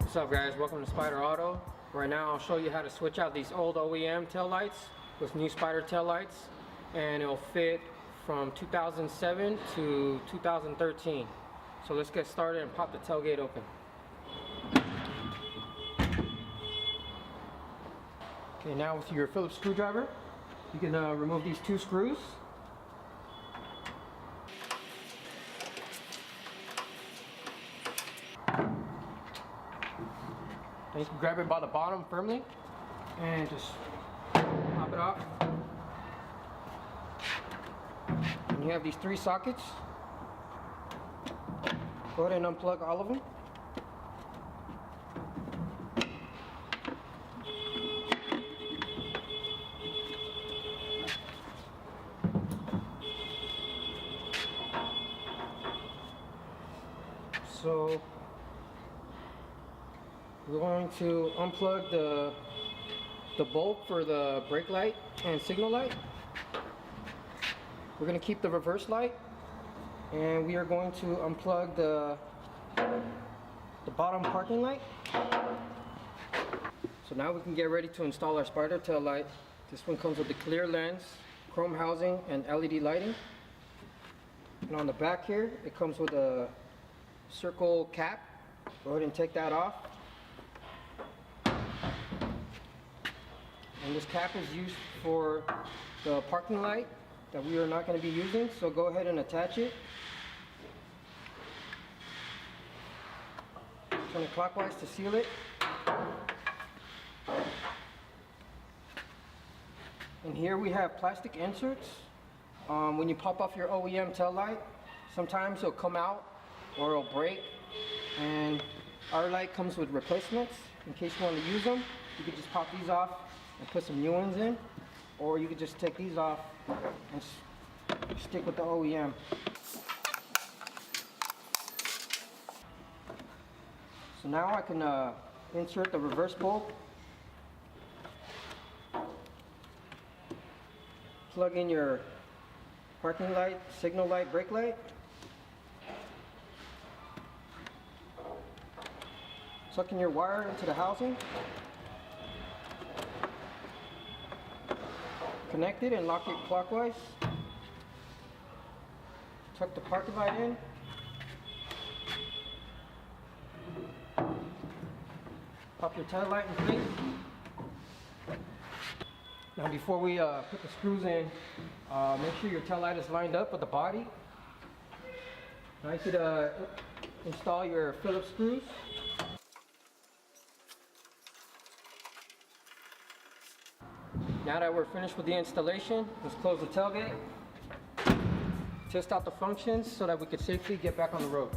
What's up guys, welcome to Spyder Auto. Right now I'll show you how to switch out these old OEM tail lights with new Spyder tail lights, and it'll fit from 2007 to 2013. So let's get started and pop the tailgate open. Okay, now with your Phillips screwdriver, you can remove these two screws. And you can grab it by the bottom firmly and just pop it off. And you have these three sockets. Go ahead and unplug all of them. So we're going to unplug the bulb for the brake light and signal light. We're going to keep the reverse light, and we are going to unplug the bottom parking light. So now we can get ready to install our Spyder tail light. This one comes with the clear lens, chrome housing, and LED lighting. And on the back here, it comes with a circle cap. Go ahead and take that off. And this cap is used for the parking light that we are not going to be using, so go ahead and attach it. Turn it clockwise to seal it. And here we have plastic inserts. When you pop off your OEM tail light, sometimes it'll come out or it'll break, and our light comes with replacements. In case you want to use them, you can just pop these off and put some new ones in, or you could just take these off and stick with the OEM. So now I can insert the reverse bulb, plug in your parking light, signal light, brake light. Tuck in your wire into the housing. Connect it and lock it clockwise. Tuck the parking light in. Pop your tail light in place. Now before we put the screws in, make sure your tail light is lined up with the body. Now you could install your Phillips screws. Now that we're finished with the installation, let's close the tailgate, test out the functions so that we can safely get back on the road.